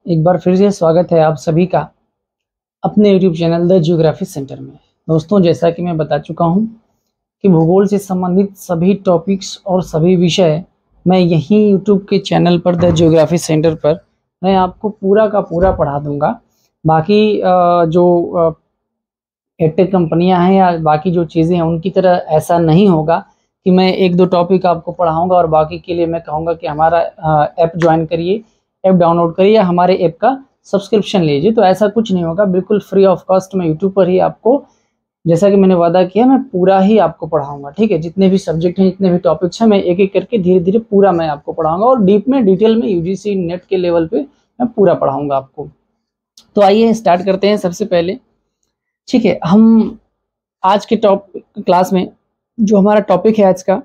एक बार फिर से स्वागत है आप सभी का अपने YouTube channel the geography centre में। दोस्तों, जैसा कि मैं बता चुका हूं कि भूगोल से संबंधित सभी टॉपिक्स और सभी विषय मैं यहीं YouTube के चैनल पर द ज्योग्राफी सेंटर पर मैं आपको पूरा का पूरा पढ़ा दूंगा। बाकी जो एडटेक कंपनियां हैं या बाकी जो चीज़ें हैं उनकी तरह ऐसा नहीं होगा कि मैं एक दो टॉपिक आपको पढ़ाऊंगा और बाकी के लिए मैं कहूँगा कि हमारा ऐप ज्वाइन करिए, ऐप डाउनलोड करिए या हमारे ऐप का सब्सक्रिप्शन लीजिए। तो ऐसा कुछ नहीं होगा, बिल्कुल फ्री ऑफ कॉस्ट मैं यूट्यूब पर ही आपको, जैसा कि मैंने वादा किया, मैं पूरा ही आपको पढ़ाऊंगा। ठीक है, जितने भी सब्जेक्ट हैं, जितने भी टॉपिक्स हैं, मैं एक एक करके धीरे धीरे पूरा मैं आपको पढ़ाऊंगा और डिटेल में यूजीसी नेट के लेवल पे मैं पूरा पढ़ाऊंगा आपको। तो आइए स्टार्ट करते हैं सबसे पहले। ठीक है, हम आज के क्लास में जो हमारा टॉपिक है आज का,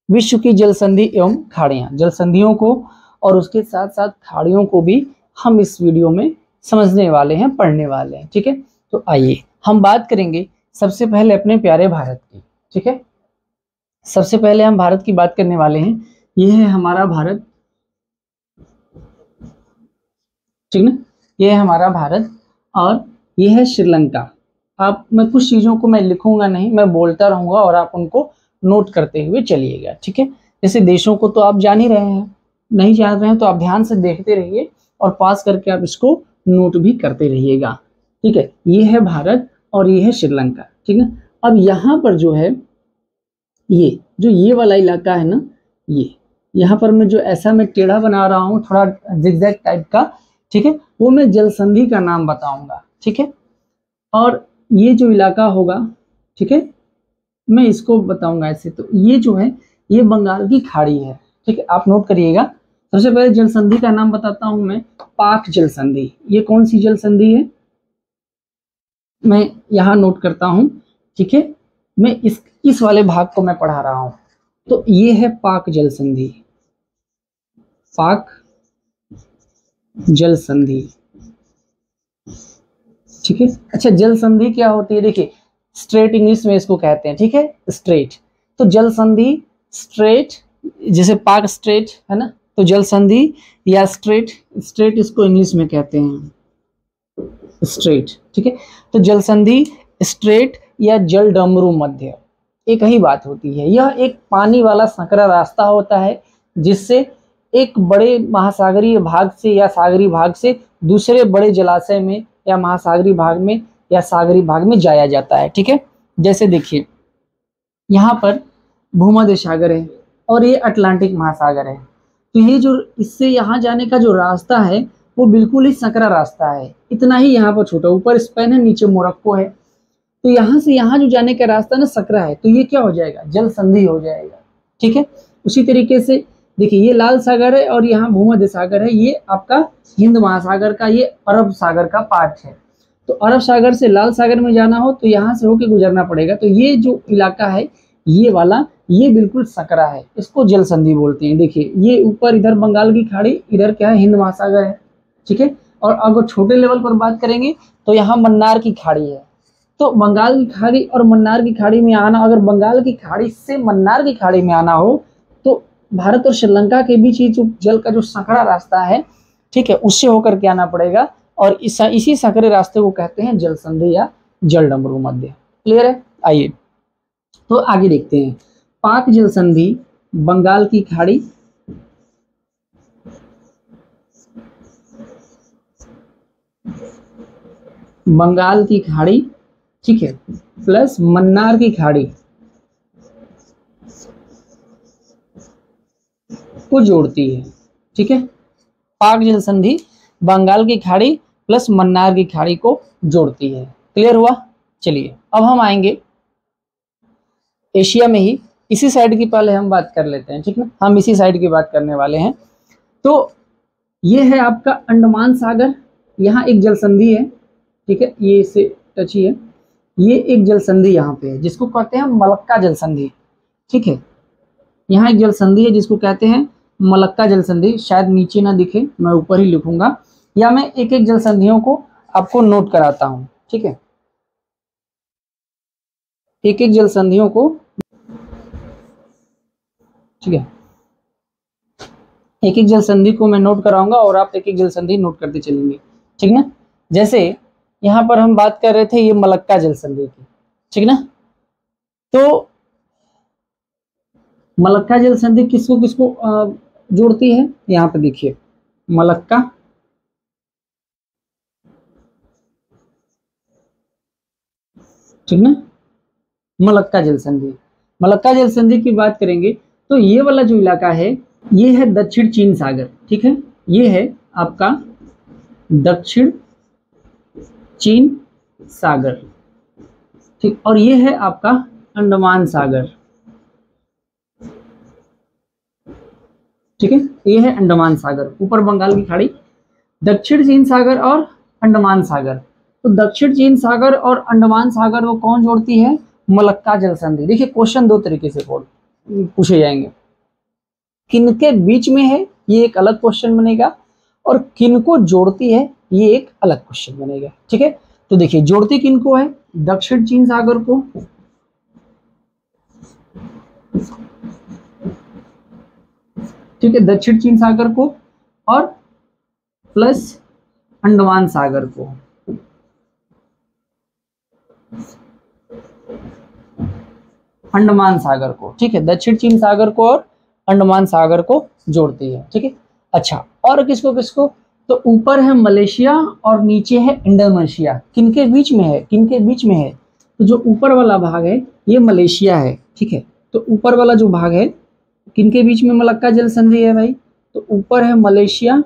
विश्व की जल संधि एवं खाड़ियां। जल संधियों को और उसके साथ साथ खाड़ियों को भी हम इस वीडियो में समझने वाले हैं, पढ़ने वाले हैं। ठीक है, तो आइए हम बात करेंगे सबसे पहले अपने प्यारे भारत की। ठीक है, सबसे पहले हम भारत की बात करने वाले हैं। यह है हमारा भारत, ठीक ना, यह है हमारा भारत और यह है श्रीलंका। आप, मैं कुछ चीजों को मैं लिखूंगा नहीं, मैं बोलता रहूंगा और आप उनको नोट करते हुए चलिएगा। ठीक है, जैसे देशों को तो आप जान ही रहे हैं, नहीं जान रहे हैं तो आप ध्यान से देखते रहिए और पास करके आप इसको नोट भी करते रहिएगा। ठीक है, ये है भारत और ये है श्रीलंका। ठीक है, अब यहाँ पर जो है ये वाला इलाका है ना, ये यहाँ पर मैं जो ऐसा मैं टेढ़ा बना रहा हूँ थोड़ा जिगजैग टाइप का, ठीक है, वो मैं जल संधि का नाम बताऊंगा। ठीक है, और ये जो इलाका होगा, ठीक है, मैं इसको बताऊंगा ऐसे। तो ये जो है ये बंगाल की खाड़ी है। ठीक है, आप नोट करिएगा। सबसे पहले जल संधि का नाम बताता हूं मैं, पाक जल संधि। ये कौन सी जल संधि है, मैं यहां नोट करता हूं। ठीक है, मैं इस वाले भाग को मैं पढ़ा रहा हूं। तो ये है पाक जल संधि, पाक जल संधि। ठीक है, अच्छा, जल संधि क्या होती है, देखिए स्ट्रेट इंग्लिश में इसको कहते हैं। ठीक है, स्ट्रेट। तो जल संधि स्ट्रेट, जैसे पाक स्ट्रेट है ना, तो जल संधि या स्ट्रेट, स्ट्रेट इसको इंग्लिश में कहते हैं स्ट्रेट। ठीक है, तो जल संधि स्ट्रेट या जल डमरू मध्य एक ही बात होती है। यह एक पानी वाला संकरा रास्ता होता है जिससे एक बड़े महासागरीय भाग से या सागरी भाग से दूसरे बड़े जलाशय में या महासागरी भाग में या सागरी भाग में जाया जाता है। ठीक है, जैसे देखिए यहाँ पर भूमध्य सागर है और ये अटलांटिक महासागर है। तो ये जो इससे यहाँ जाने का जो रास्ता है वो बिल्कुल ही संकरा रास्ता है, इतना ही यहाँ पर छोटा, ऊपर स्पेन है, नीचे मोरक्को है। तो यहाँ से यहाँ जो जाने का रास्ता ना सकरा है, तो ये क्या हो जाएगा, जल संधि हो जाएगा। ठीक है, उसी तरीके से देखिए ये लाल सागर है और यहाँ भूमध्य सागर है, ये आपका हिंद महासागर का, ये अरब सागर का पार्ट है। तो अरब सागर से लाल सागर में जाना हो तो यहाँ से होके गुजरना पड़ेगा। तो ये जो इलाका है ये वाला, ये बिल्कुल सकरा है, इसको जल संधि बोलते हैं। देखिए ये ऊपर इधर बंगाल की खाड़ी, इधर क्या है, हिंद महासागर है। ठीक है, और अगर छोटे लेवल पर बात करेंगे तो यहाँ मन्नार की खाड़ी है। तो बंगाल की खाड़ी और मन्नार की खाड़ी में आना, अगर बंगाल की खाड़ी से मन्नार की खाड़ी में आना हो तो भारत और श्रीलंका के बीच ये जो जल का जो संकरा रास्ता है, ठीक है, उससे होकर के आना पड़ेगा और इसी संकरे रास्ते को कहते हैं जल संधि या जल डमरू मध्य। क्लियर है, आइए तो आगे देखते हैं। पाक जल संधि, बंगाल की खाड़ी, बंगाल की खाड़ी, ठीक है, प्लस मन्नार की खाड़ी को जोड़ती है। ठीक है, पाक जल संधि बंगाल की खाड़ी प्लस मन्नार की खाड़ी को जोड़ती है। क्लियर हुआ, चलिए अब हम आएंगे एशिया में ही, इसी साइड की पहले हम बात कर लेते हैं। ठीक है, हम इसी साइड की बात करने वाले हैं। तो ये है आपका अंडमान सागर, यहाँ एक जल संधि है। ठीक है, ये इससे टच ही है, ये एक जल संधि यहाँ पे है जिसको कहते हैं मलक्का जल संधि। ठीक है, यहाँ एक जल संधि है जिसको कहते हैं मलक्का जल संधि। शायद नीचे ना दिखे, मैं ऊपर ही लिखूंगा, या मैं एक एक जल संधियों को आपको नोट कराता हूँ। ठीक है, एक एक जल संधियों को, ठीक है, एक एक जल संधि को मैं नोट कराऊंगा और आप एक एक जल संधि नोट करते चलेंगे, ठीक ना। जैसे यहाँ पर हम बात कर रहे थे ये मलक्का जल संधि की, ठीक ना। तो मलक्का जल संधि किसको किसको जोड़ती है, यहाँ पे देखिए मलक्का, ठीक ना, मलक्का जल संधि। मलक्का जल संधि की बात करेंगे तो ये वाला जो इलाका है ये है दक्षिण चीन सागर, ठीक है, ये है आपका दक्षिण चीन सागर, ठीक, और ये है आपका अंडमान सागर, ठीक है, ये है अंडमान सागर, ऊपर बंगाल की खाड़ी, दक्षिण चीन सागर और अंडमान सागर। तो दक्षिण चीन सागर और अंडमान सागर को कौन जोड़ती है, मलक्का जल संधि। देखिए क्वेश्चन दो तरीके से पूछे जाएंगे, किनके बीच में है ये एक अलग क्वेश्चन बनेगा, और किनको जोड़ती है ये एक अलग क्वेश्चन बनेगा, ठीक है। तो देखिए जोड़ती किनको है, दक्षिण चीन सागर को, ठीक है, दक्षिण चीन सागर को, और प्लस अंडमान सागर को, अंडमान सागर को, ठीक है, दक्षिण चीन सागर को और अंडमान सागर को जोड़ती है, ठीक है। अच्छा, और किसको किसको, तो ऊपर है मलेशिया और नीचे है इंडोनेशिया, किनके बीच में है, किनके बीच में है, तो जो ऊपर वाला भाग है ये मलेशिया है, ठीक है। तो ऊपर वाला जो भाग है किनके बीच में मलक्का जल संधि है भाई, तो ऊपर है मलेशिया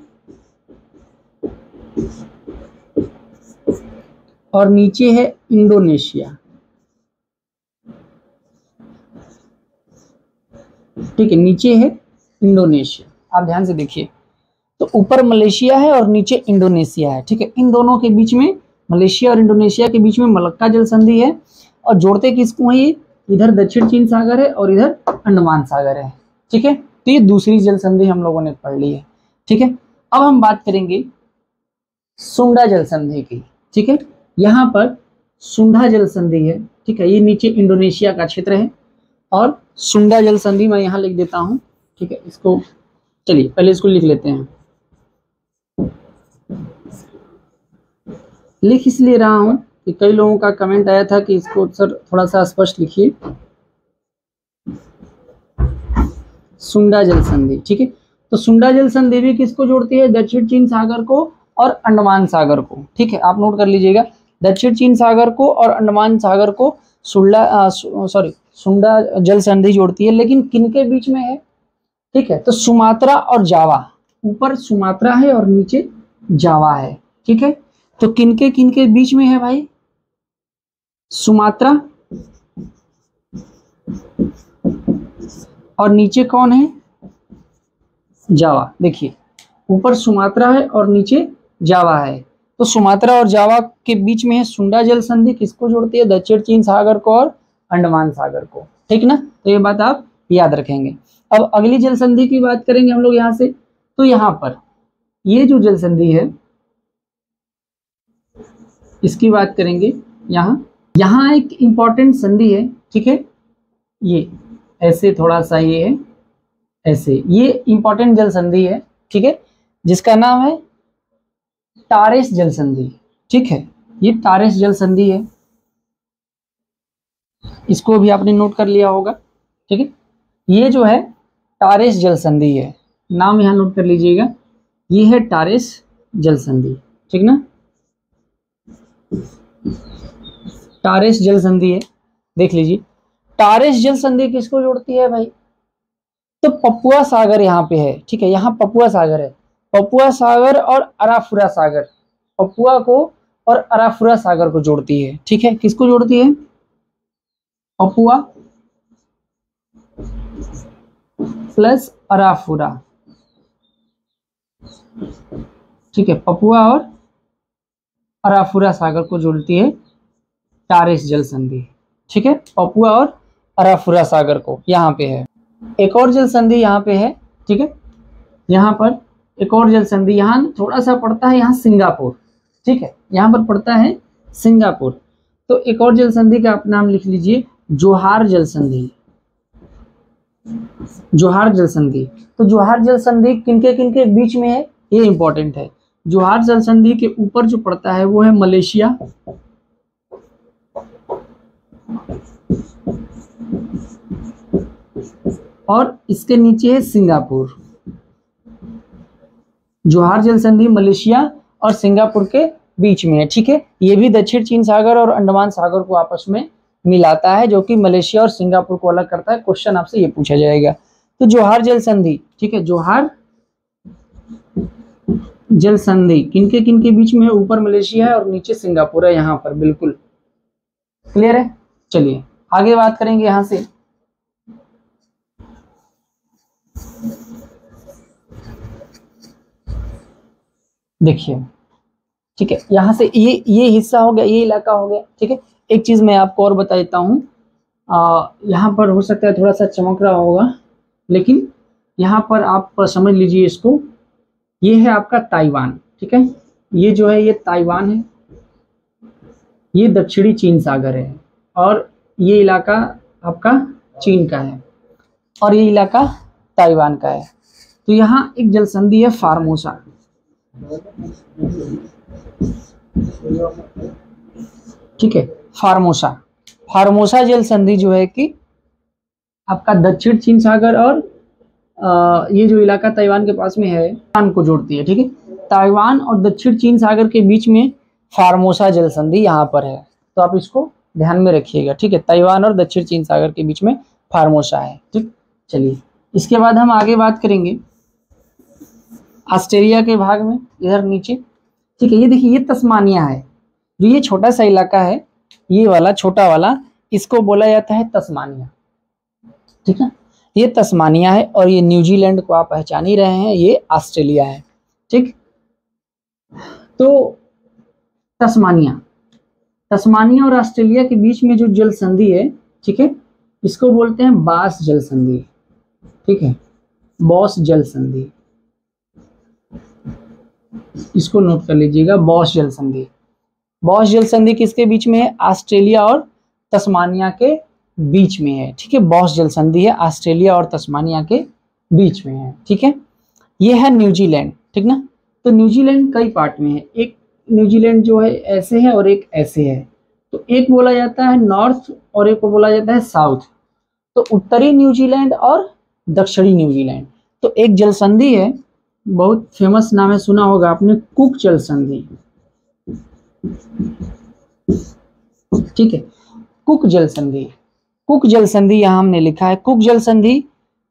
और नीचे है इंडोनेशिया, ठीक है, नीचे है इंडोनेशिया। आप ध्यान से देखिए, तो ऊपर मलेशिया है और नीचे इंडोनेशिया है, ठीक है, इन दोनों के बीच में, मलेशिया और इंडोनेशिया के बीच में मलक्का जल संधि है, और जोड़ते किसको है ये, इधर दक्षिण चीन सागर है और इधर अंडमान सागर है, ठीक है। तो ये दूसरी जल संधि हम लोगों ने पढ़ ली है, ठीक है। अब हम बात करेंगे सुंडा जल संधि की, ठीक है, यहाँ पर सुंडा जल संधि है, ठीक है, ये नीचे इंडोनेशिया का क्षेत्र है, और सुंडा जल संधि मैं यहाँ लिख देता हूँ, ठीक है, इसको चलिए पहले इसको लिख लेते हैं। लिख इसलिए रहा हूं कि कई लोगों का कमेंट आया था कि इसको सर थोड़ा सा स्पष्ट लिखिए, सुंडा जल संधि, ठीक है। तो सुंडा जल संधि भी किसको जोड़ती है, दक्षिण चीन सागर को और अंडमान सागर को, ठीक है, आप नोट कर लीजिएगा, दक्षिण चीन सागर को और अंडमान सागर को सुंडा जल संधि जोड़ती है, लेकिन किनके बीच में है, ठीक है, तो सुमात्रा और जावा, ऊपर सुमात्रा है और नीचे जावा है, ठीक है। तो किनके किनके बीच में है भाई, सुमात्रा और नीचे कौन है, जावा। देखिए ऊपर सुमात्रा है और नीचे जावा है, तो सुमात्रा और जावा के बीच में है सुंडा जल संधि, किसको जोड़ती है, दक्षिण चीन सागर को और अंडमान सागर को, ठीक ना। तो ये बात आप याद रखेंगे। अब अगली जल संधि की बात करेंगे हम लोग यहाँ से, तो यहाँ पर ये जो जल संधि है इसकी बात करेंगे, यहाँ एक इंपॉर्टेंट संधि है, ठीक है, ये ऐसे थोड़ा सा ये है ऐसे, ये इंपॉर्टेंट जल संधि है, ठीक है, जिसका नाम है टारेस जल संधि, ठीक है, ये टारेस जल संधि है, इसको भी आपने नोट कर लिया होगा, ठीक है। ये जो है टारेस जल संधि है, नाम यहाँ नोट कर लीजिएगा, ये है टारेस जल संधि, ठीक ना, टारेस जल संधि है। देख लीजिए टारेस जल संधि किसको जोड़ती है भाई, तो पपुआ सागर यहाँ पे है, ठीक है, यहाँ पपुआ सागर है, पपुआ सागर और अराफुरा सागर, पपुआ को और अराफुरा सागर को जोड़ती है, ठीक है, किसको जोड़ती है, पपुआ प्लस अराफुरा, ठीक है, पपुआ और अराफुरा सागर को जोड़ती है टारेस जल संधि, ठीक है, पपुआ और अराफुरा सागर को यहाँ पे है। एक और जल संधि यहाँ पे है, ठीक है, यहाँ पर एक और जल संधि, यहाँ थोड़ा सा पड़ता है यहाँ सिंगापुर, ठीक है, यहाँ पर पड़ता है सिंगापुर। तो एक और जल संधि का आप नाम लिख लीजिए, जोहार जल संधि, जोहार जल संधि। तो जोहार जल संधि किनके किनके बीच में है, ये इंपॉर्टेंट है। जोहार जल संधि के ऊपर जो पड़ता है वो है मलेशिया, और इसके नीचे है सिंगापुर। जोहार जल संधि मलेशिया और सिंगापुर के बीच में है, ठीक है। ये भी दक्षिण चीन सागर और अंडमान सागर को आपस में मिलाता है, जो कि मलेशिया और सिंगापुर को अलग करता है। क्वेश्चन आपसे ये पूछा जाएगा। तो जोहार जल संधि, ठीक है, जोहार जल संधि किनके किनके बीच में है, ऊपर मलेशिया है और नीचे सिंगापुर है, यहाँ पर बिल्कुल क्लियर है। चलिए आगे बात करेंगे यहां से। देखिए, ठीक है, यहाँ से ये हिस्सा हो गया, ये इलाका हो गया, ठीक है। एक चीज मैं आपको और बता देता हूँ, यहाँ पर हो सकता है थोड़ा सा चमक रहा होगा, लेकिन यहाँ पर आप समझ लीजिए इसको, ये है आपका ताइवान, ठीक है। ये जो है ये ताइवान है, ये दक्षिणी चीन सागर है, और ये इलाका आपका चीन का है, और ये इलाका ताइवान का है। तो यहाँ एक जल संधि है फार्मोसा, ठीक है, फार्मोसा। फार्मोसा जल संधि जो है कि आपका दक्षिण चीन सागर और ये जो इलाका ताइवान के पास में है, ताइवान को जोड़ती है, ठीक है। ताइवान और दक्षिण चीन सागर के बीच में फार्मोसा जल संधि यहाँ पर है, तो आप इसको ध्यान में रखिएगा, ठीक है। ताइवान और दक्षिण चीन सागर के बीच में फार्मोसा है, ठीक। चलिए इसके बाद हम आगे बात करेंगे ऑस्ट्रेलिया के भाग में, इधर नीचे, ठीक है। ये देखिए, ये तस्मानिया है, जो ये छोटा सा इलाका है, ये वाला छोटा वाला, इसको बोला जाता है तस्मानिया, ठीक है। ये तस्मानिया है, और ये न्यूजीलैंड को आप पहचान ही रहे हैं, ये ऑस्ट्रेलिया है, ठीक। तो तस्मानिया और ऑस्ट्रेलिया के बीच में जो जल संधि है, ठीक है, इसको बोलते हैं बास जल संधि, ठीक है, बॉस जल संधि, इसको नोट कर लीजिएगा, बॉस जल संधि। बॉस जल संधि किसके बीच में है, ऑस्ट्रेलिया और तस्मानिया के बीच में है, ठीक है। बॉस जल संधि है ऑस्ट्रेलिया और तस्मानिया के बीच में है, ठीक है। ये है न्यूजीलैंड, ठीक ना। तो न्यूजीलैंड कई पार्ट में है, एक न्यूजीलैंड जो है ऐसे है और एक ऐसे है, तो एक बोला जाता है नॉर्थ और एक को बोला जाता है साउथ। तो उत्तरी न्यूजीलैंड और दक्षिणी न्यूजीलैंड। तो एक जल संधि है, बहुत फेमस नाम है, सुना होगा आपने, कुक जल संधि, ठीक है, कुक जल संधि। कुक जल संधि यहाँ हमने लिखा है। कुक जल संधि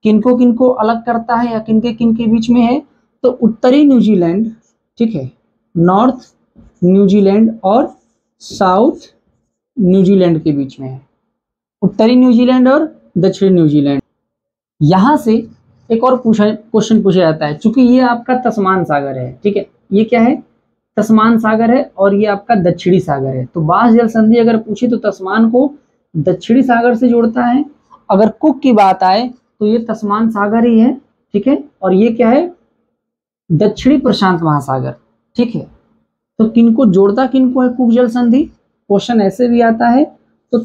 किनको किनको अलग करता है या किनके किनके बीच में है, तो उत्तरी न्यूजीलैंड, ठीक है, नॉर्थ न्यूजीलैंड और साउथ न्यूजीलैंड के बीच में है, उत्तरी न्यूजीलैंड और दक्षिणी न्यूजीलैंड। यहां से एक और क्वेश्चन पूछा जाता है, चूंकि ये आपका तस्मान सागर है, ठीक है, ये क्या है, तस्मान सागर है, और ये आपका दक्षिणी सागर है। तो बास जल संधि अगर पूछे तो तस्मान को दक्षिणी सागर से जोड़ता है, अगर कुक की बात आए तो ये तस्मान सागर ही है, ठीक है, और ये क्या है, दक्षिणी प्रशांत महासागर, ठीक है। तो किनको जोड़ता किनको है कुक जल संधि, क्वेश्चन ऐसे भी आता है, तो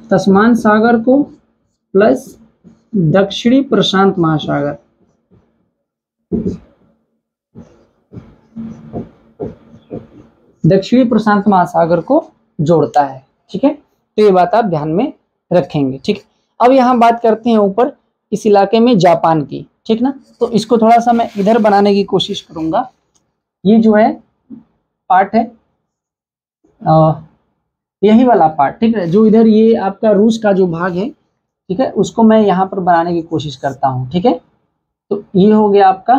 तस्मान सागर को प्लस दक्षिणी प्रशांत महासागर, दक्षिणी प्रशांत महासागर को जोड़ता है, ठीक है। तो ये बात आप ध्यान में रखेंगे, ठीक। अब यहाँ बात करते हैं ऊपर इस इलाके में जापान की, ठीक ना। तो इसको थोड़ा सा मैं इधर बनाने की कोशिश करूंगा। ये जो है पार्ट है, यही वाला पार्ट, ठीक है, जो इधर ये आपका रूस का जो भाग है, ठीक है, उसको मैं यहाँ पर बनाने की कोशिश करता हूँ, ठीक है। तो ये हो गया आपका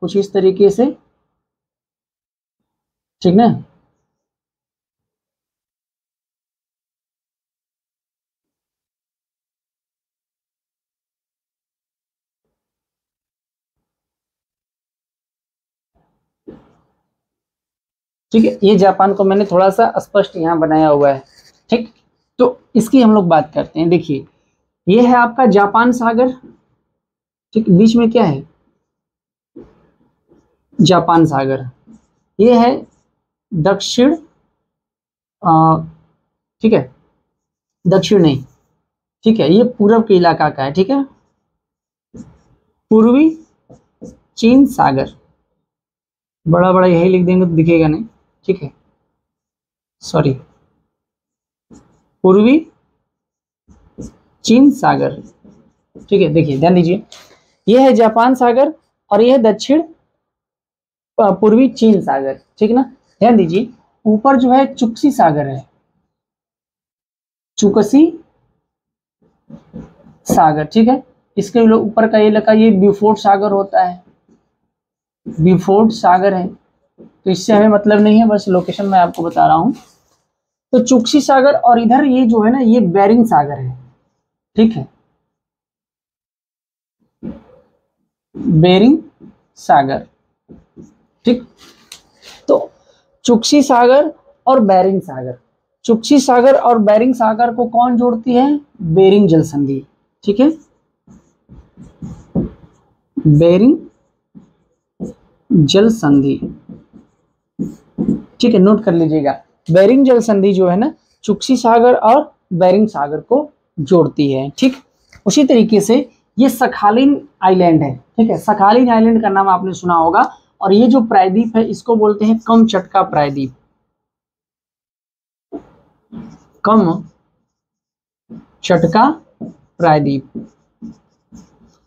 कुछ इस तरीके से, ठीक ना। ठीक है, ये जापान को मैंने थोड़ा सा स्पष्ट यहाँ बनाया हुआ है, ठीक। तो इसकी हम लोग बात करते हैं। देखिए, ये है आपका जापान सागर, ठीक, बीच में क्या है, जापान सागर। ये है दक्षिण, ठीक है, दक्षिण नहीं, ठीक है, ये पूरब के इलाका का है, ठीक है, पूर्वी चीन सागर, बड़ा बड़ा यही लिख देंगे तो दिखेगा नहीं, ठीक है, सॉरी, पूर्वी चीन सागर, ठीक है। देखिए ध्यान दीजिए, ये है जापान सागर और ये है दक्षिण पूर्वी चीन सागर, ठीक है ना। ध्यान दीजिए, ऊपर जो है चुक्सी सागर है, चुकसी सागर, ठीक है। इसके ऊपर का ये लगा, ये ब्यूफोर्ट सागर होता है, ब्यूफोर्ट सागर है, तो इससे हमें मतलब नहीं है, बस लोकेशन मैं आपको बता रहा हूं। तो चुक्सी सागर और इधर ये जो है ना, ये बेरिंग सागर है, ठीक है, बेरिंग सागर, ठीक। तो चुक्सी सागर और बेरिंग सागर, चुक्सी सागर और बेरिंग सागर को कौन जोड़ती है? बेरिंग जल संधि, ठीक है, बेरिंग जल संधि, ठीक है, नोट कर लीजिएगा। बेरिंग जल संधि जो है ना, चुक्सी सागर और बेरिंग सागर को जोड़ती है, ठीक। उसी तरीके से ये सखालिन आइलैंड है, ठीक है, सखालिन आइलैंड का नाम आपने सुना होगा, और ये जो प्रायद्वीप है इसको बोलते हैं कमचटका प्रायद्वीप, कमचटका प्रायद्वीप।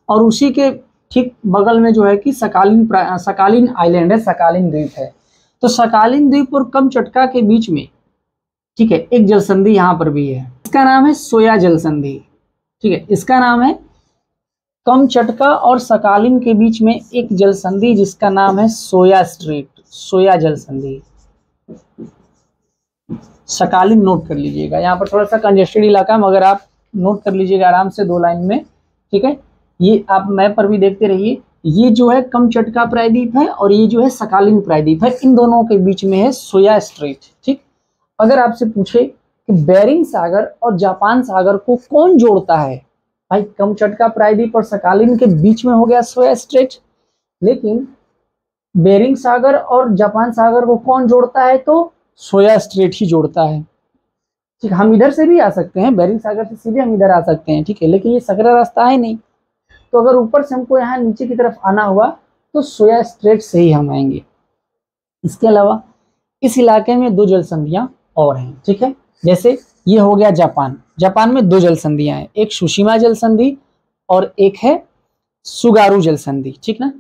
और उसी के ठीक बगल में जो है कि सकालीन आइलैंड है, सकालीन द्वीप है। तो सकालीन द्वीप और कमचटका के बीच में, ठीक है, एक जल संधि यहाँ पर भी है, इसका नाम है सोया जल संधि, ठीक है, इसका नाम है कमचटका और सकालीन के बीच में एक जल संधि जिसका नाम है सोया स्ट्रेट, सोया जल संधि। सकालीन नोट कर लीजिएगा, यहाँ पर थोड़ा सा कंजेस्टेड इलाका है मगर आप नोट कर लीजिएगा आराम से 2 लाइन में, ठीक है। ये आप मैप पर भी देखते रहिए, ये जो है कमचटका प्रायद्वीप है और ये जो है सकालीन प्रायद्वीप है, इन दोनों के बीच में है सोया स्ट्रेट, ठीक। अगर आपसे पूछे कि बेरिंग सागर और जापान सागर को कौन जोड़ता है, भाई कमचटका प्रायद्वीप और सकालीन के बीच में हो गया सोया स्ट्रेट, लेकिन बेरिंग सागर और जापान सागर को कौन जोड़ता है? तो सोया स्ट्रेट ही जोड़ता है, ठीक। हम इधर से भी आ सकते हैं, बेरिंग सागर से सीधे हम इधर आ सकते हैं, ठीक है, लेकिन ये सकरा रास्ता है नहीं, तो अगर ऊपर से हमको यहाँ नीचे की तरफ आना हुआ तो सोया स्ट्रेट से ही हम आएंगे। इसके अलावा इस इलाके में 2 जल संधियां और हैं, ठीक है, जैसे ये हो गया जापान, जापान में 2 जल संधियां हैं, एक सुशिमा जल संधि और एक है सुगारू जल संधि, ठीक ना।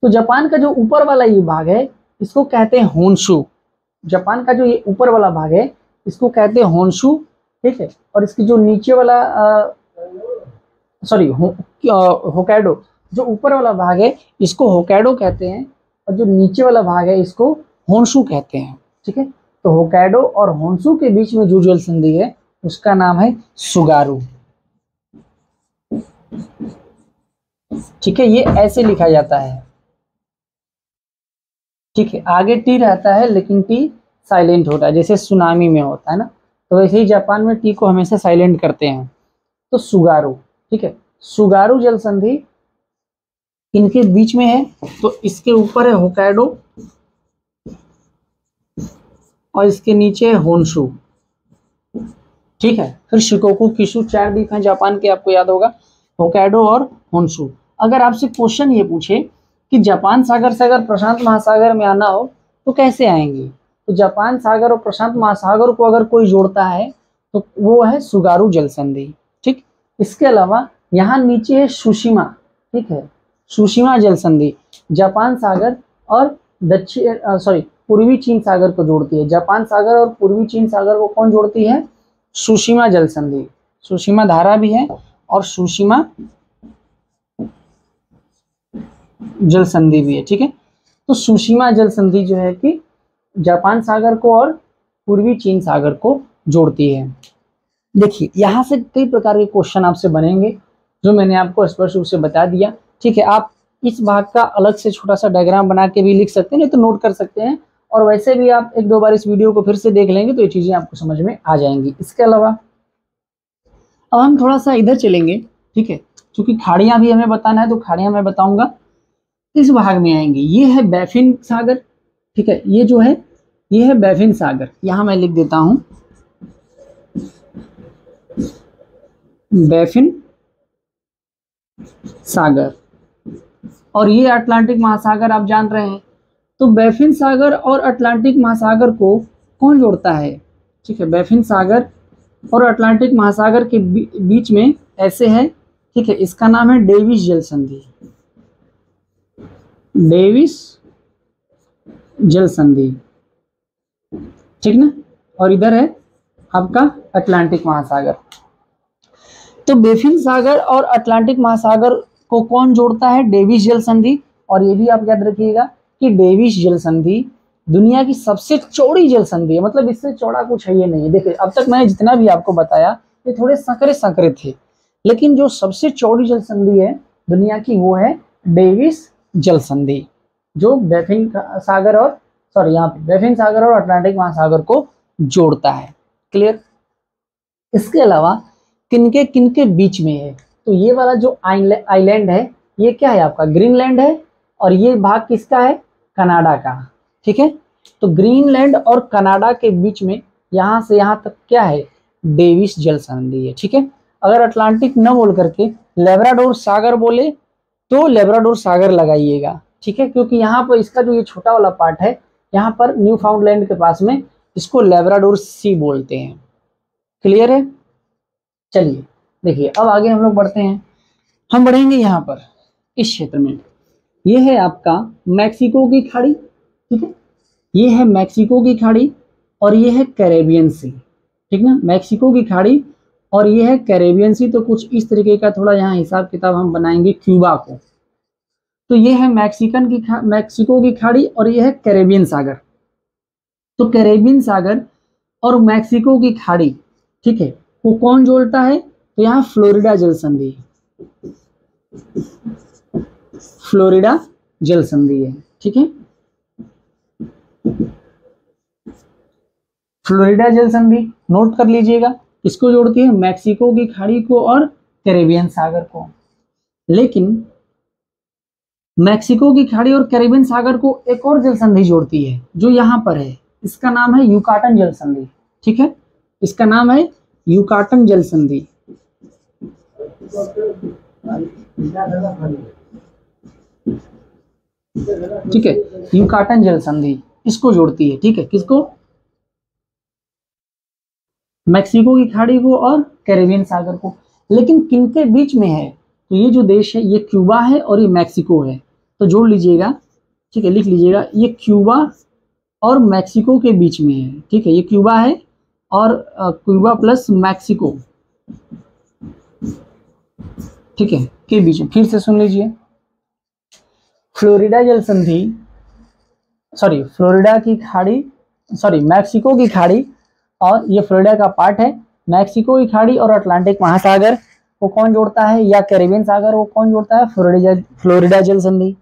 तो जापान का जो ऊपर वाला ये भाग है इसको कहते हैं होन्शु, जापान का जो ये ऊपर वाला भाग है इसको कहते हैं होन्शु, ठीक है, और इसकी जो नीचे वाला होकैडो, जो ऊपर वाला भाग है इसको होकैडो कहते हैं और जो नीचे वाला भाग है इसको होन्शु कहते हैं, ठीक है। तो होकैडो और होन्शु के बीच में जो जल संधि है उसका नाम है सुगारू, ठीक है, ये ऐसे लिखा जाता है, ठीक है, आगे टी रहता है लेकिन टी साइलेंट होता है, जैसे सुनामी में होता है ना, तो वैसे ही जापान में टी को हमेशा साइलेंट करते हैं। तो सुगारू, ठीक है, सुगारू जल संधि इनके बीच में है, तो इसके ऊपर है होकैडो और इसके नीचे है होन्शु, ठीक है। फिर शिकोकु, किशु 4 द्वीप हैं जापान के, आपको याद होगा, होकैडो और होन्शु। अगर आपसे क्वेश्चन ये पूछे कि जापान सागर से अगर प्रशांत महासागर में आना हो तो कैसे आएंगे, तो जापान सागर और प्रशांत महासागर को अगर कोई जोड़ता है तो वो है सुगारू जल संधि, ठीक। इसके अलावा यहाँ नीचे है सुशिमा, ठीक है, सुशिमा जल संधि जापान सागर और पूर्वी चीन सागर को जोड़ती है, जापान सागर और पूर्वी चीन सागर को कौन जोड़ती है? सुशिमा जल संधि, सुशिमा धारा भी है और सुशिमा जल संधि भी है, ठीक है। तो सुशिमा जल संधि जो है कि जापान सागर को और पूर्वी चीन सागर को जोड़ती है। देखिए यहाँ से कई प्रकार के क्वेश्चन आपसे बनेंगे जो मैंने आपको स्पष्ट रूप से बता दिया, ठीक है। आप इस भाग का अलग से छोटा सा डायग्राम बना के भी लिख सकते हैं, नहीं तो नोट कर सकते हैं, और वैसे भी आप 1-2 बार इस वीडियो को फिर से देख लेंगे तो ये चीजें आपको समझ में आ जाएंगी। इसके अलावा अब हम थोड़ा सा इधर चलेंगे, ठीक है, क्योंकि खाड़ियां भी हमें बताना है तो खाड़ियां मैं बताऊंगा, इस भाग में आएंगे। ये है बैफिन सागर, ठीक है, ये जो है ये है बैफिन सागर, यहाँ मैं लिख देता हूं बैफिन सागर, और ये अटलांटिक महासागर आप जान रहे हैं। तो बैफिन सागर और अटलांटिक महासागर को कौन जोड़ता है? ठीक है, बैफिन सागर और अटलांटिक महासागर के बीच में ऐसे है, ठीक है, इसका नाम है डेविस जल संधि, डेविस जल संधि, ठीक ना। और इधर है आपका अटलांटिक महासागर। तो बैफिन सागर और अटलांटिक महासागर को कौन जोड़ता है? डेविस जल संधि। और ये भी आप याद रखिएगा कि डेविस जल संधि दुनिया की सबसे चौड़ी जल संधि है, मतलब इससे चौड़ा कुछ है ये नहीं है। देखिए अब तक मैंने जितना भी आपको बताया ये थोड़े संकरे संकरे थे, लेकिन जो सबसे चौड़ी जल संधि है दुनिया की वो है डेविस जल संधि, जो बैफिन सागर और यहाँ पे बैफिन सागर और अटलांटिक महासागर को जोड़ता है। क्लियर? इसके अलावा किनके बीच में है? तो ये वाला जो आइलैंड है ये क्या है आपका? ग्रीनलैंड है, और ये भाग किसका है? कनाडा का। ठीक है, तो ग्रीनलैंड और कनाडा के बीच में यहाँ से यहाँ तक क्या है? डेविस जल संधि है। ठीक है, अगर अटलांटिक न बोल करके लेब्राडोर सागर बोले तो लेब्राडोर सागर लगाइएगा। ठीक है, क्योंकि यहाँ पर इसका जो ये छोटा वाला पार्ट है यहाँ पर न्यू फाउंडलैंड के पास में इसको लेब्राडोर सी बोलते हैं। क्लियर है? चलिए देखिए अब आगे हम लोग बढ़ते हैं। हम बढ़ेंगे यहाँ पर इस क्षेत्र में, ये है आपका मैक्सिको की खाड़ी। ठीक है, ये है मैक्सिको की खाड़ी और ये है कैरेबियन सी। ठीक ना, मैक्सिको की खाड़ी और ये है कैरेबियन सी। तो कुछ इस तरीके का थोड़ा यहाँ हिसाब किताब हम बनाएंगे क्यूबा को। तो ये है मैक्सिको की खाड़ी और ये है कैरेबियन सागर। तो कैरेबियन सागर और मैक्सिको की खाड़ी, ठीक है, वो कौन जोड़ता है? तो यहाँ फ्लोरिडा जल संधि, फ्लोरिडा जल संधि है। ठीक है, फ्लोरिडा जल संधि नोट कर लीजिएगा, इसको जोड़ती है मैक्सिको की खाड़ी को और कैरेबियन सागर को। लेकिन मैक्सिको की खाड़ी और कैरेबियन सागर को एक और जल संधि जोड़ती है जो यहाँ पर है, इसका नाम है युकाटन जल संधि। ठीक है, इसका नाम है युकाटन जल संधि। ठीक है, युकाटन जल संधि इसको जोड़ती है। ठीक है, किसको? मैक्सिको की खाड़ी को और कैरेबियन सागर को। लेकिन किनके बीच में है? तो ये जो देश है ये क्यूबा है और ये मैक्सिको है, तो जोड़ लीजिएगा। ठीक है, लिख लीजिएगा, ये क्यूबा और मैक्सिको के बीच में है। ठीक है, ये क्यूबा है और क्यूबा प्लस मैक्सिको, ठीक है, के बीच में। फिर से सुन लीजिए, फ्लोरिडा जल संधि, फ्लोरिडा की खाड़ी, मैक्सिको की खाड़ी, और ये फ्लोरिडा का पार्ट है। मैक्सिको की खाड़ी और अटलांटिक महासागर को कौन जोड़ता है, या कैरेबियन सागर को कौन जोड़ता है? फ्लोरिडा जल संधि।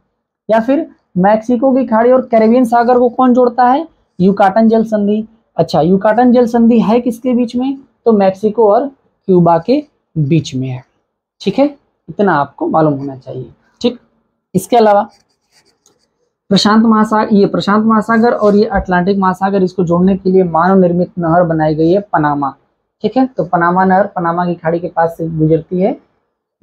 या फिर मैक्सिको की खाड़ी और कैरेबियन सागर को कौन जोड़ता है? युकाटन जल संधि। अच्छा, युकाटन जल संधि है किसके बीच में? तो मैक्सिको और क्यूबा के बीच में है। ठीक है, इतना आपको मालूम होना चाहिए। ठीक, इसके अलावा प्रशांत महासागर और ये अटलांटिक महासागर, इसको जोड़ने के लिए मानव निर्मित नहर बनाई गई है पनामा। ठीक है, तो पनामा नहर पनामा की खाड़ी के पास से गुजरती है,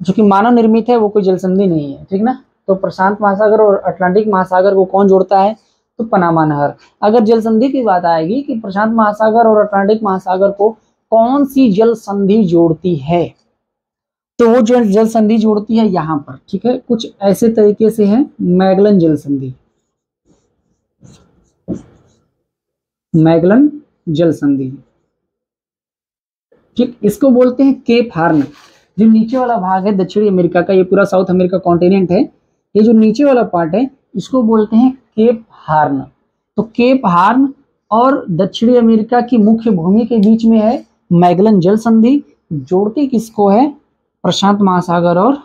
जो कि मानव निर्मित है, वो कोई जल संधि नहीं है। ठीक ना, तो प्रशांत महासागर और अटलांटिक महासागर को कौन जोड़ता है? तो पनामा नहर। अगर जल संधि की बात आएगी कि प्रशांत महासागर और अटलांटिक महासागर को कौन सी जल संधि जोड़ती है, तो वो जो जल संधि जोड़ती है यहाँ पर, ठीक है, कुछ ऐसे तरीके से है मैगलन जल संधि, मैगलन जल संधि। ठीक, इसको बोलते हैं केप हार्न। जो नीचे वाला भाग है दक्षिणी अमेरिका का, ये पूरा साउथ अमेरिका कॉन्टिनेंट है, ये जो नीचे वाला पार्ट है इसको बोलते हैं केप हार्न। तो केप हार्न और दक्षिणी अमेरिका की मुख्य भूमि के बीच में है मैगलन जल संधि। जोड़ती किसको है? प्रशांत महासागर और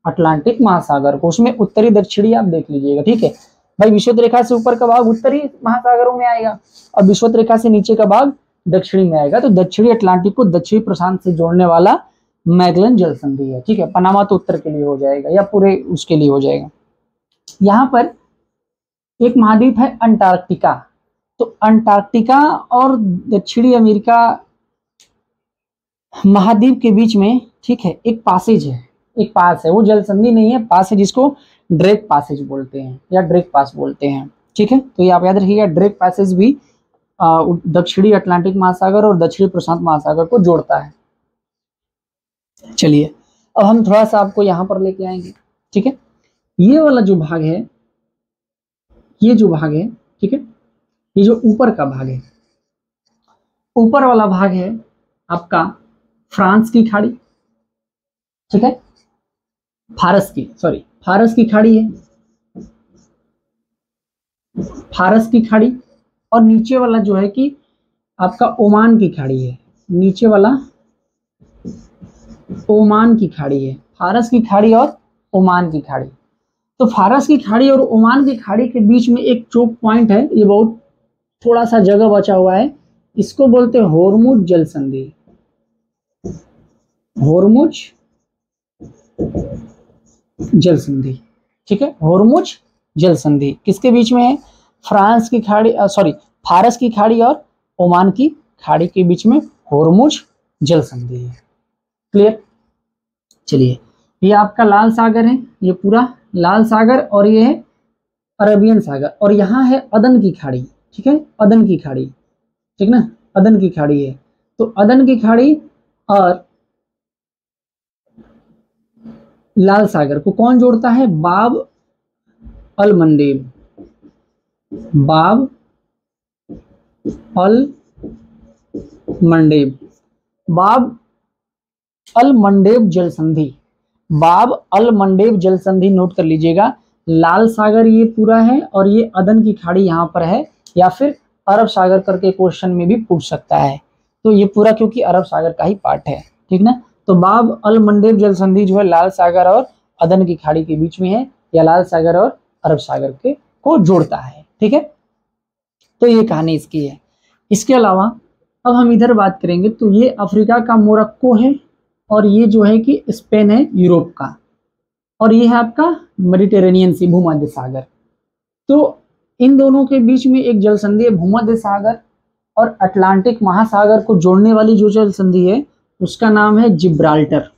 अटलांटिक महासागर को। उसमें उत्तरी दक्षिणी आप देख लीजिएगा। ठीक है भाई, विषुवत रेखा से ऊपर का भाग उत्तरी महासागरों में आएगा और विषुवत रेखा से नीचे का भाग दक्षिणी में आएगा। तो दक्षिणी अटलांटिक को दक्षिणी प्रशांत से जोड़ने वाला मैगलन जल संधि है। ठीक है, पनामा तो उत्तर के लिए हो जाएगा या पूरे उसके लिए हो जाएगा। यहाँ पर एक महाद्वीप है अंटार्कटिका। तो अंटार्कटिका और दक्षिणी अमेरिका महाद्वीप के बीच में ठीक है, एक पासेज है, एक पास है, वो जल संधि नहीं है, पास है, जिसको ड्रेक पासेज बोलते हैं या ड्रेक पास बोलते हैं। ठीक है, तो ये आप याद रखिएगा, ड्रेक पासेज भी दक्षिणी अटलांटिक महासागर और दक्षिणी प्रशांत महासागर को जोड़ता है। चलिए अब हम थोड़ा सा आपको यहां पर लेके आएंगे। ठीक है, ये वाला जो भाग है, ये जो भाग है, ठीक है, ये जो ऊपर का भाग है, ऊपर वाला भाग है आपका फ्रांस की खाड़ी, ठीक है, फारस की खाड़ी है, फारस की खाड़ी। और नीचे वाला जो है कि आपका ओमान की खाड़ी है, नीचे वाला ओमान की खाड़ी है, फारस की खाड़ी और ओमान की खाड़ी। तो फारस की खाड़ी और ओमान की खाड़ी के बीच में एक चोक पॉइंट है, ये बहुत थोड़ा सा जगह बचा हुआ है, इसको बोलते हैं होर्मुज जल संधि। होर्मुज जल संधि, ठीक है, होर्मुज जल संधि किसके बीच में है? फ्रांस की खाड़ी, सॉरी, फारस की खाड़ी और ओमान की खाड़ी के बीच में होर्मुज जल संधि है। क्लियर? चलिए, ये आपका लाल सागर है, ये पूरा लाल सागर, और ये है अरबियन सागर, और यहाँ है अदन की खाड़ी। ठीक है, अदन की खाड़ी, ठीक ना, अदन की खाड़ी है। तो अदन की खाड़ी और लाल सागर को कौन जोड़ता है? बाब अल मंडेब, बाब अल मंडेब, बाब अल मंडेब जल संधि, बाब अल मंडेब जल संधि नोट कर लीजिएगा। लाल सागर ये पूरा है और ये अदन की खाड़ी यहाँ पर है, या फिर अरब सागर करके क्वेश्चन में भी पूछ सकता है। तो ये पूरा क्योंकि अरब सागर का ही पार्ट है, ठीक ना। तो बाब अल मंडेब जल संधि जो है लाल सागर और अदन की खाड़ी के बीच में है, या लाल सागर और अरब सागर के को जोड़ता है। ठीक है, तो ये कहानी इसकी है। इसके अलावा अब हम इधर बात करेंगे, तो ये अफ्रीका का मोरक्को है, और ये जो है कि स्पेन है यूरोप का, और ये है आपका मेडिटेरेनियन सी, भूमध्य सागर। तो इन दोनों के बीच में एक जल संधि है, भूमध्य सागर और अटलांटिक महासागर को जोड़ने वाली जो जल संधि है उसका नाम है जिब्राल्टर,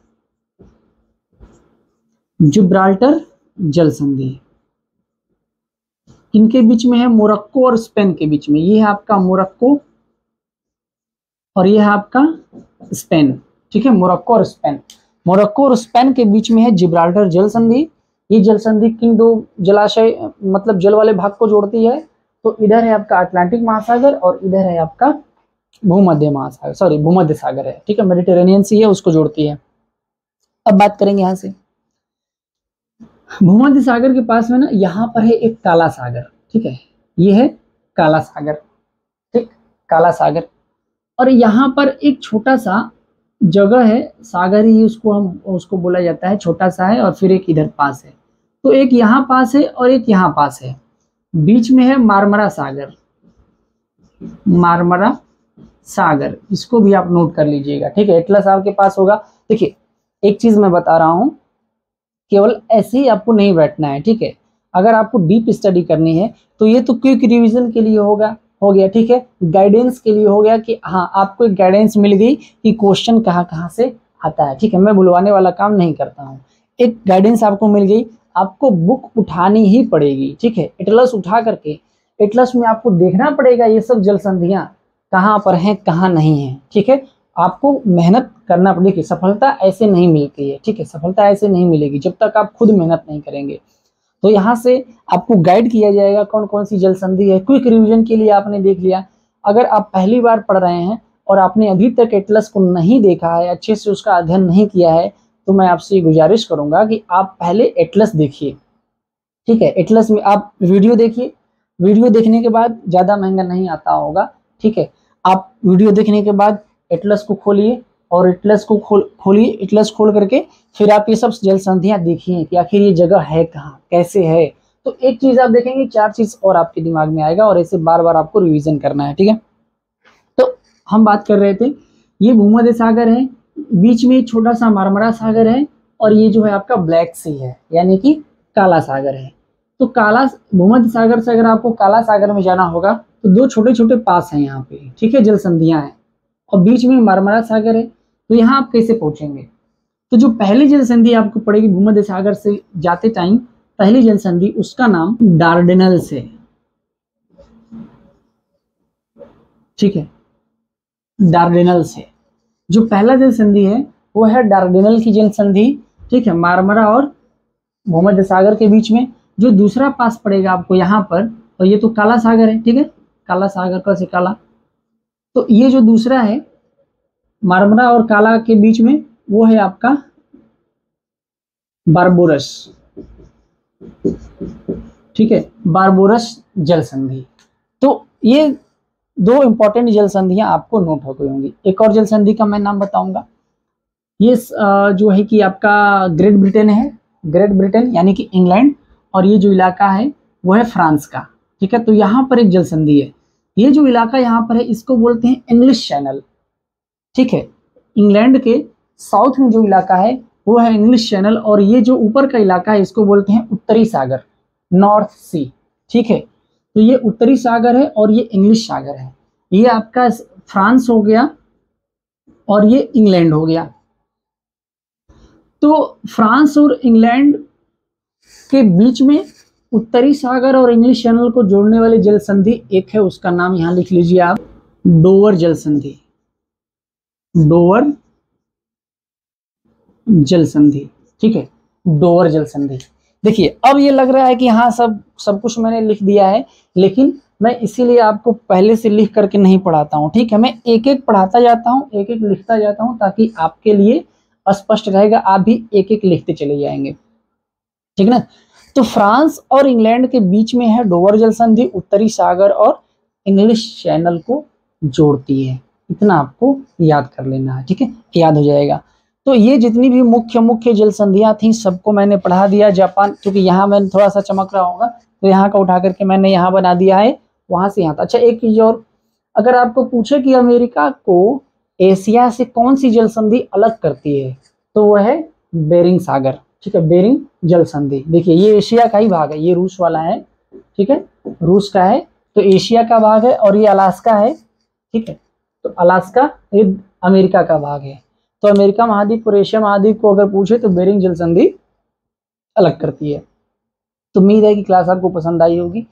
जिब्राल्टर जल संधि। इनके बीच में है मोरक्को और स्पेन के बीच में, ये है आपका मोरक्को और ये है आपका स्पेन। ठीक है, मोरक्को और स्पेन, मोरक्को और स्पेन के बीच में है जिब्राल्टर जल संधि। ये जल संधि किन दो जलाशय मतलब जल वाले भाग को जोड़ती है? तो इधर है आपका अटलांटिक महासागर और इधर है आपका भूमध्य महासागर, सॉरी भूमध्य सागर है। ठीक है, मेडिटेरेनियन सी है, उसको जोड़ती है। अब बात करेंगे यहाँ से, भूमध्य सागर के पास में ना यहाँ पर है एक काला सागर। ठीक है, ये है काला सागर, ठीक, काला सागर। और यहाँ पर एक छोटा सा जगह है, सागर ही उसको बोला जाता है, छोटा सा है, और फिर एक इधर पास है। तो एक यहाँ पास है और एक यहाँ पास है, बीच में है मारमरा सागर, मारमरा सागर, इसको भी आप नोट कर लीजिएगा। ठीक है, एटलस आपके पास होगा। देखिए एक चीज मैं बता रहा हूं, केवल ऐसे ही आपको नहीं बैठना है। ठीक है, अगर आपको डीप स्टडी करनी है तो ये तो क्विक रिवीजन के लिए होगा, हो गया। ठीक है, गाइडेंस के लिए हो गया कि हाँ आपको एक गाइडेंस मिल गई कि क्वेश्चन कहाँ कहाँ से आता है। ठीक है, मैं बुलवाने वाला काम नहीं करता हूँ, एक गाइडेंस आपको मिल गई, आपको बुक उठानी ही पड़ेगी। ठीक है, एटलस उठा करके एटलस में आपको देखना पड़ेगा ये सब जल संधियां कहाँ पर हैं कहाँ नहीं है। ठीक है, आपको मेहनत करना पड़ेगी, सफलता ऐसे नहीं मिलती है। ठीक है, सफलता ऐसे नहीं मिलेगी जब तक आप खुद मेहनत नहीं करेंगे। तो यहाँ से आपको गाइड किया जाएगा कौन कौन सी जल संधि है। क्विक रिवीजन के लिए आपने देख लिया। अगर आप पहली बार पढ़ रहे हैं और आपने अभी तक एटलस को नहीं देखा है, अच्छे से उसका अध्ययन नहीं किया है, तो मैं आपसे गुजारिश करूंगा कि आप पहले एटलस देखिए। ठीक है, एटलस में आप वीडियो देखिए, वीडियो देखने के बाद ज़्यादा महंगा नहीं आता होगा। ठीक है, आप वीडियो देखने के बाद एटलस को खोलिए और एटलस को खोलिए, एटलस खोल करके फिर आप ये सब जल संधियां देखिए कि आखिर ये जगह है कहाँ, कैसे है। तो एक चीज आप देखेंगे, चार चीज और आपके दिमाग में आएगा, और ऐसे बार बार आपको रिवीजन करना है। ठीक है, तो हम बात कर रहे थे, ये भूमध्य सागर है, बीच में एक छोटा सा मारमरा सागर है, और ये जो है आपका ब्लैक सी है, यानी कि काला सागर है। तो काला भूमध्य सागर से अगर आपको काला सागर में जाना होगा तो दो छोटे छोटे पास हैं यहाँ पे। ठीक है, जल संधियां हैं, और बीच में मारमरा सागर है। तो यहाँ आप कैसे पहुंचेंगे? तो जो पहली जल संधि आपको पड़ेगी भूमध्य सागर से जाते टाइम, पहली जल संधि, उसका नाम डार्डेनल्स है। ठीक है, डार्डेनल्स है। जो पहला जल संधि है वो है डार्डेनल की जल संधि। ठीक है, मारमरा और भूमध्य सागर के बीच में। जो दूसरा पास पड़ेगा आपको यहाँ पर, और ये तो काला सागर है। ठीक है, काला सागर का से काला, तो ये जो दूसरा है मारमरा और काला के बीच में, वो है आपका बारबोरस। ठीक है, बारबोरस जल संधि। तो ये दो इंपॉर्टेंट जल संधियां आपको नोट हो गई होंगी। एक और जल संधि का मैं नाम बताऊंगा। ये जो है कि आपका ग्रेट ब्रिटेन है, ग्रेट ब्रिटेन यानी कि इंग्लैंड, और ये जो इलाका है वो है फ्रांस का। ठीक है, तो यहाँ पर एक जल संधि है। ये जो इलाका यहाँ पर है इसको बोलते हैं इंग्लिश चैनल। ठीक है, इंग्लैंड के साउथ में जो इलाका है वो है इंग्लिश चैनल, और ये जो ऊपर का इलाका है इसको बोलते हैं उत्तरी सागर, नॉर्थ सी। ठीक है, तो ये उत्तरी सागर है और ये इंग्लिश सागर है। ये आपका फ्रांस हो गया और ये इंग्लैंड हो गया। तो फ्रांस और इंग्लैंड के बीच में उत्तरी सागर और इंग्लिश चैनल को जोड़ने वाली जल संधि एक है, उसका नाम यहां लिख लीजिए आप, डोवर जल संधि। डोवर जल संधि। ठीक है, डोवर जल संधि। देखिए अब ये लग रहा है कि हाँ सब कुछ मैंने लिख दिया है, लेकिन मैं इसीलिए आपको पहले से लिख करके नहीं पढ़ाता हूँ। ठीक है, मैं एक एक पढ़ाता जाता हूँ, एक एक लिखता जाता हूँ, ताकि आपके लिए स्पष्ट रहेगा, आप भी एक एक लिखते चले जाएंगे। ठीक है ना। तो फ्रांस और इंग्लैंड के बीच में है डोवर जल संधि, उत्तरी सागर और इंग्लिश चैनल को जोड़ती है। इतना आपको याद कर लेना है। ठीक है, याद हो जाएगा। तो ये जितनी भी मुख्य मुख्य जल संधियां थी सबको मैंने पढ़ा दिया। जापान, क्योंकि यहाँ मैंने थोड़ा सा चमक रहा होगा तो यहाँ का उठा करके मैंने यहाँ बना दिया है, वहां से यहाँ। अच्छा, एक चीज और, अगर आपको पूछे कि अमेरिका को एशिया से कौन सी जल संधि अलग करती है, तो वो है बेरिंग सागर। ठीक है, बेरिंग जल संधि। देखिए ये एशिया का ही भाग है, ये रूस वाला है। ठीक है, रूस का है, तो एशिया का भाग है, और ये अलास्का है। ठीक है, तो अलास्का ये अमेरिका का भाग है। तो अमेरिका महाद्वीप और एशिया महाद्वीप को अगर पूछे तो बेरिंग जल संधि अलग करती है। तो उम्मीद है कि क्लास आपको पसंद आई होगी।